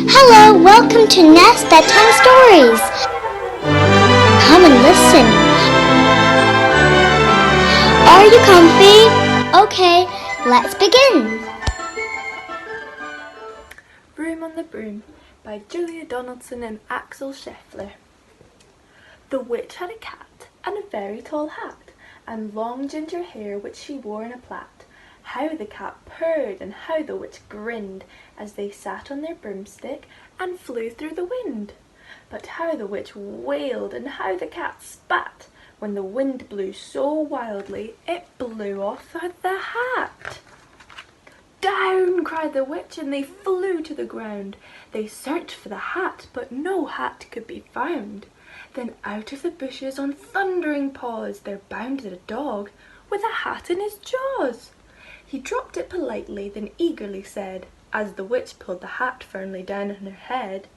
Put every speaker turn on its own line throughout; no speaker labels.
Hello, welcome to N.E.S.T Bedtime Stories. Come and listen. Are you comfy? Okay, let's begin.
Broom on the Broom by Donaldson and Axel Scheffler. The witch had a cat and a very tall hat and long ginger hair which she wore in a plait. How the cat purred and how the witch grinned as they sat on their broomstick and flew through the wind. But how the witch wailed and how the cat spat when the wind blew so wildly it blew off the hat. "Down!" cried the witch, and they flew to the ground. They searched for the hat, but no hat could be found. Then out of the bushes on thundering paws there bounded a dog with a hat in his jaws. He dropped it politely, then eagerly said, as the witch pulled the hat firmly down on her head,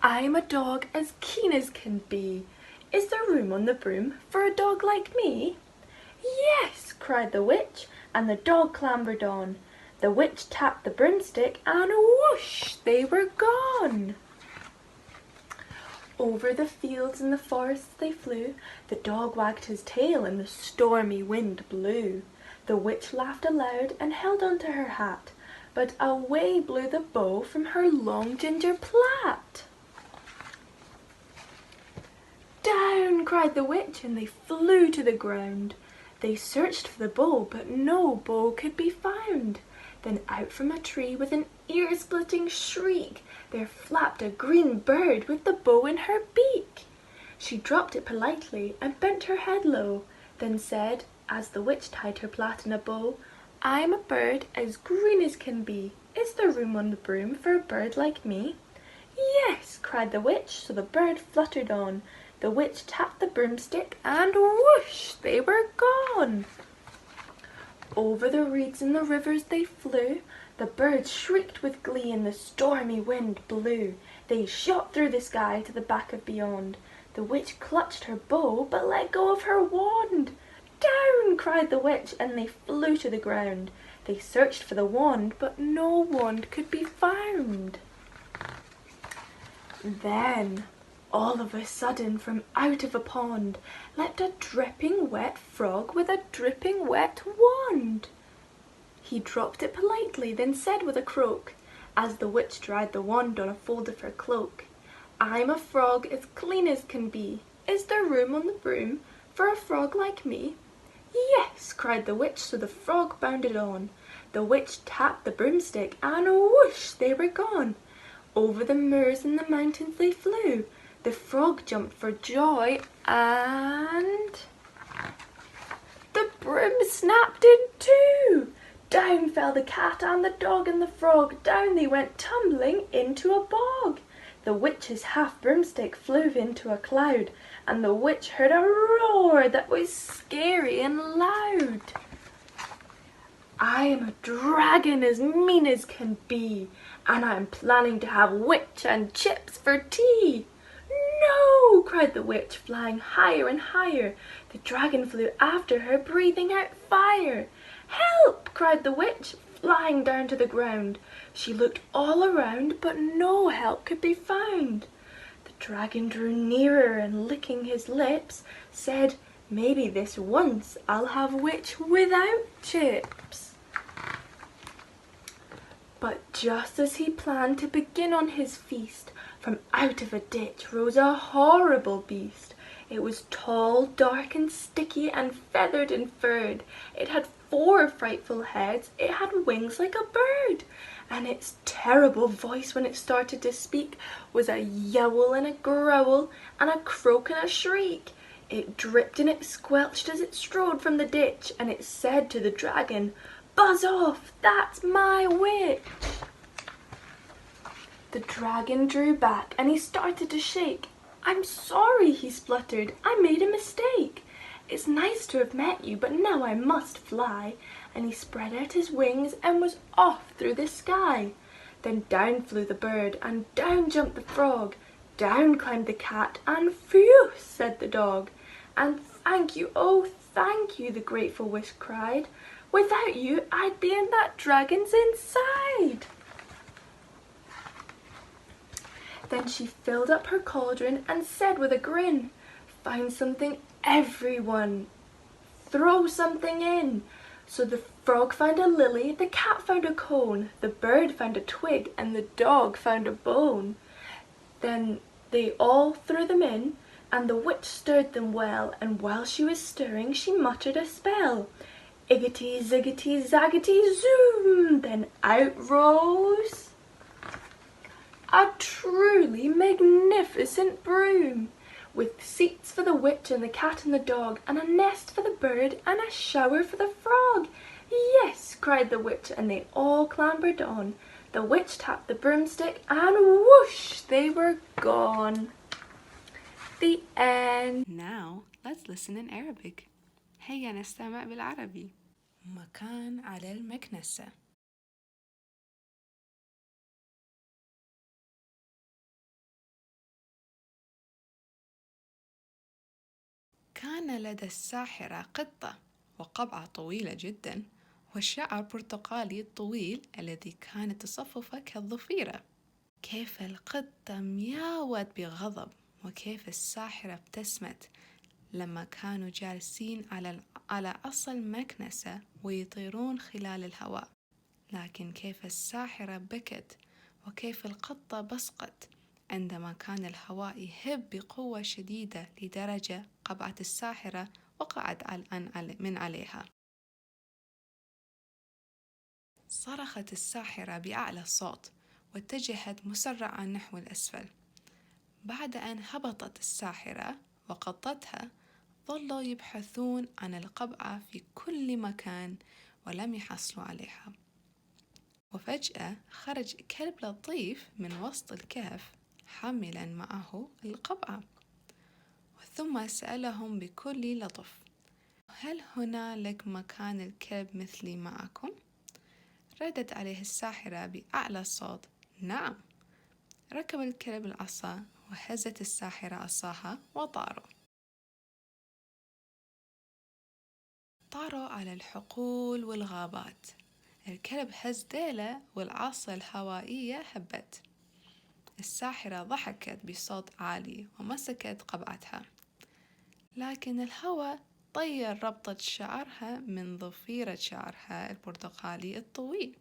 "I'm a dog as keen as can be. Is there room on the broom for a dog like me?" "Yes!" cried the witch, and the dog clambered on. The witch tapped the broomstick and whoosh, they were gone. Over the fields and the forests they flew. The dog wagged his tail and the stormy wind blew. The witch laughed aloud and held on to her hat, but away blew the bow from her long ginger plait. "Down!" cried the witch, and they flew to the ground. They searched for the bow, but no bow could be found. Then out from a tree with an ear-splitting shriek there flapped a green bird with the bow in her beak. She dropped it politely and bent her head low, then said, as the witch tied her plait in a bow, "I'm a bird as green as can be. Is there room on the broom for a bird like me?" "Yes!" cried the witch, so the bird fluttered on. The witch tapped the broomstick and whoosh, they were gone. Over the reeds and the rivers they flew. The birds shrieked with glee and the stormy wind blew. They shot through the sky to the back of beyond. The witch clutched her bow but let go of her wand. "Down!" cried the witch, and they flew to the ground. They searched for the wand, but no wand could be found. Then, all of a sudden, from out of a pond leapt a dripping wet frog with a dripping wet wand. He dropped it politely, then said with a croak, as the witch dried the wand on a fold of her cloak, "I'm a frog as clean as can be. Is there room on the broom for a frog like me?" "Yes!" cried the witch, so the frog bounded on. The witch tapped the broomstick and whoosh, they were gone. Over the moors and the mountains they flew. The frog jumped for joy and the broom snapped in two. Down fell the cat and the dog and the frog. Down they went tumbling into a bog. The witch's half broomstick flew into a cloud, and the witch heard a roar that was scary and loud. "I am a dragon as mean as can be, and I'm planning to have witch and chips for tea." "No!" cried the witch, flying higher and higher. The dragon flew after her, breathing out fire. "Help!" cried the witch, flying down to the ground. She looked all around, but no help could be found. The dragon drew nearer and, licking his lips, said, "Maybe this once I'll have witch without chips." But just as he planned to begin on his feast, from out of a ditch rose a horrible beast. It was tall, dark and sticky, and feathered and furred. It had 4 frightful heads, it had wings like a bird, and its terrible voice when it started to speak was a yowl and a growl and a croak and a shriek. It dripped and it squelched as it strode from the ditch, and it said to the dragon, "Buzz off, that's my witch." The dragon drew back and he started to shake. "I'm sorry," he spluttered, "I made a mistake. It's nice to have met you, but now I must fly." And he spread out his wings and was off through the sky. Then down flew the bird, and down jumped the frog. Down climbed the cat, and phew, said the dog. "And thank you, oh thank you," the grateful witch cried. "Without you I'd be in that dragon's inside." Then she filled up her cauldron and said with a grin, "Find something, everyone. Throw something in." So the frog found a lily, the cat found a cone, the bird found a twig, and the dog found a bone. Then they all threw them in, and the witch stirred them well, and while she was stirring she muttered a spell. Iggity, ziggity, zaggity, zoom! Then out rose a truly magnificent broom, with seats for the witch and the cat and the dog, and a nest for the bird, and a shower for the frog. "Yes," cried the witch, and they all clambered on. The witch tapped the broomstick, and whoosh, they were gone. The end.
Now let's listen in Arabic. هيا نستمع بالعربي. مكان على المكنسة. كان لدى الساحرة قطة وقبعة طويلة جدا وشعر برتقالي طويل الذي كانت تصففه كالضفيرة. كيف القطة مياوت بغضب وكيف الساحرة ابتسمت لما كانوا جالسين على أصل المكنسة ويطيرون خلال الهواء. لكن كيف الساحرة بكت وكيف القطة بصقت عندما كان الهواء يهب بقوة شديدة لدرجة قبعة الساحرة وقعت من عليها. صرخت الساحرة بأعلى صوت واتجهت مسرعا نحو الأسفل. بعد أن هبطت الساحرة وقطتها ظلوا يبحثون عن القبعة في كل مكان ولم يحصلوا عليها. وفجأة خرج كلب لطيف من وسط الكهف حاملا معه القبعة، ثم سألهم بكل لطف: هل هنالك مكان الكلب مثلي معكم؟ ردت عليه الساحرة بأعلى صوت: نعم. ركب الكلب العصا وهزت الساحرة عصاها وطاروا على الحقول والغابات. الكلب هز ديله والعصا الهوائية هبت. الساحرة ضحكت بصوت عالي ومسكت قبعتها، لكن الهواء طير ربطة شعرها من ضفيرة شعرها البرتقالي الطويل.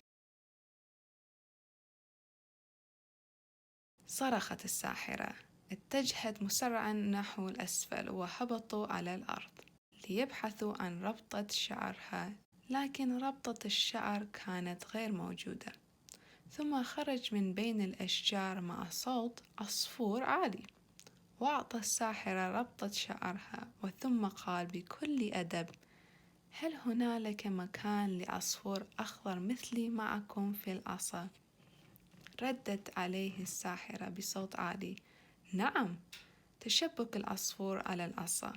صرخت الساحرة، اتجهت مسرعا نحو الأسفل وهبطوا على الأرض ليبحثوا عن ربطة شعرها، لكن ربطة الشعر كانت غير موجودة. ثم خرج من بين الأشجار مع صوت عصفور عالي وأعطى الساحرة ربطة شعرها، وثم قال بكل أدب: هل هنالك مكان لعصفور أخضر مثلي معكم في العصا؟ ردت عليه الساحرة بصوت عالي: نعم. تشبك العصفور على العصا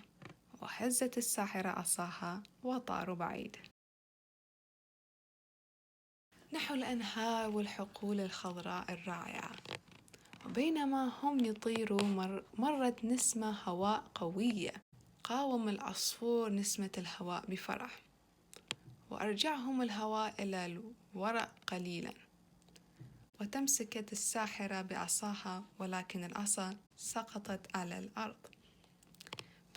وهزت الساحرة عصاها وطاروا بعيد نحو الأنهار والحقول الخضراء الرائعة. وبينما هم يطيروا مرت نسمة هواء قوية. قاوم العصفور نسمة الهواء بفرح وأرجعهم الهواء إلى الوراء قليلا. وتمسكت الساحرة بعصاها ولكن العصا سقطت على الأرض.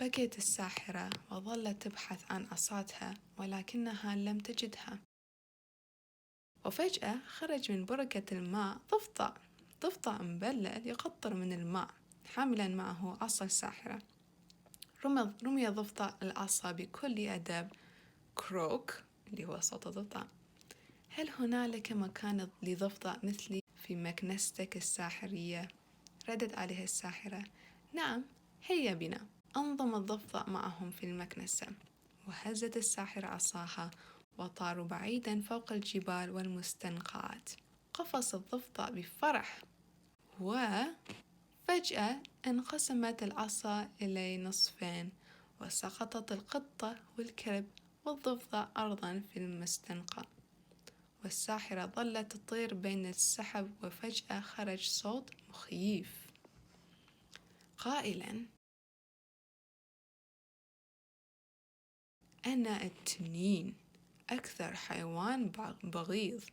بكت الساحرة وظلت تبحث عن عصاتها ولكنها لم تجدها. وفجأة خرج من بركة الماء ضفدع مبلل يقطر من الماء حاملا معه عصا الساحرة. رمي ضفدع العصا بكل أدب: كروك، اللي هو صوت الضفدع. هل هنالك مكان لضفدع مثلي في مكنستك الساحرية؟ ردت عليه الساحرة: نعم، هيا بنا. انضم الضفدع معهم في المكنسة وهزت الساحرة عصاها وطاروا بعيدا فوق الجبال والمستنقعات. قفز الضفدع بفرح وفجأة انقسمت العصا إلى نصفين وسقطت القطة والكلب والضفدع أرضا في المستنقع. والساحرة ظلت تطير بين السحب وفجأة خرج صوت مخيف قائلا: أنا التنين، أكثر حيوان بغيض،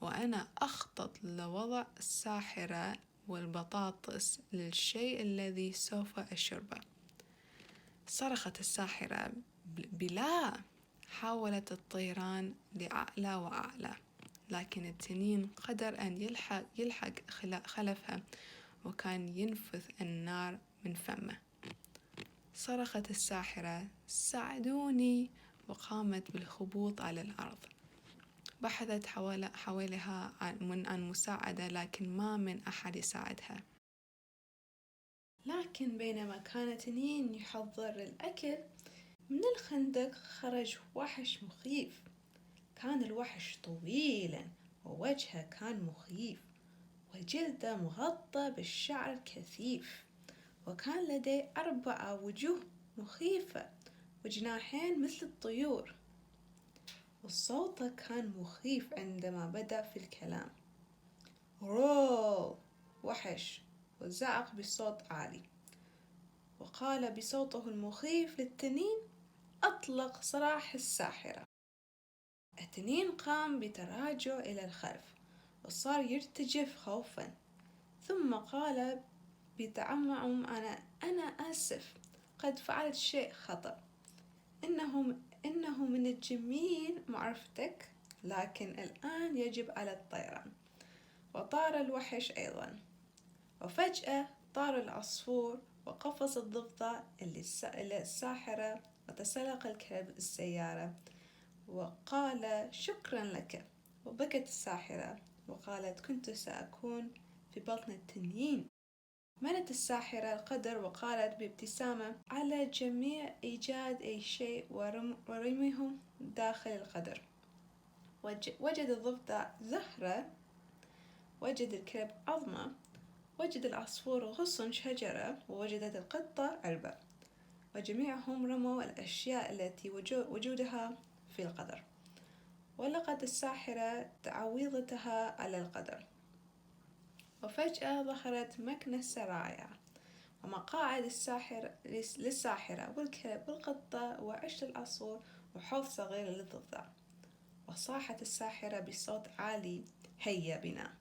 وأنا أخطط لوضع الساحرة والبطاطس للشيء الذي سوف أشربه. صرخت الساحرة بلا. حاولت الطيران لأعلى وأعلى، لكن التنين قدر أن يلحق خلفها، وكان ينفث النار من فمه. صرخت الساحرة: ساعدوني! وقامت بالهبوط على الأرض. بحثت حواليها عن مساعدة، لكن ما من أحد يساعدها. لكن بينما كان التنين يحضر الأكل، من الخندق خرج وحش مخيف. كان الوحش طويلا، ووجهه كان مخيف، وجلده مغطى بالشعر الكثيف، وكان لديه 4 وجوه مخيفة وجناحين مثل الطيور. وصوته كان مخيف عندما بدأ في الكلام: رول وحش، وزعق بصوت عالي، وقال بصوته المخيف للتنين: أطلق سراح الساحرة. التنين قام بتراجع إلى الخلف، وصار يرتجف خوفا، ثم قال بتعمم: أنا آسف، قد فعلت شيء خطأ. إنه من الجميل معرفتك، لكن الآن يجب على الطيران. وطار الوحش أيضا، وفجأة طار العصفور وقفز الضفدع إلى الساحرة، وتسلق الكلب السيارة وقال: شكرا لك. وبكت الساحرة وقالت: كنت سأكون في بطن التنين. منت الساحرة القدر وقالت بابتسامة: على جميع إيجاد أي شيء ورميه داخل القدر. وجد الضفدع زهرة، وجد الكلب عظمة، وجد العصفور غصن شجرة، ووجدت القطة علبة، وجميعهم رموا الأشياء التي وجودها في القدر. ولقت الساحرة تعويضتها على القدر، وفجأة ظهرت مكنة سرايا ومقاعد للساحرة والكلب والقطة وعش العصفور وحوض صغير للضفدع. وصاحت الساحرة بصوت عالي: هيا بنا!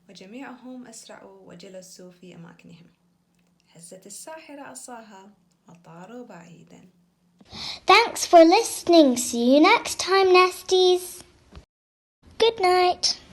وجميعهم أسرعوا وجلسوا في أماكنهم. هزت الساحرة عصاها وطاروا بعيدا.
Thanks for listening. See you next time, Nesties. Good night.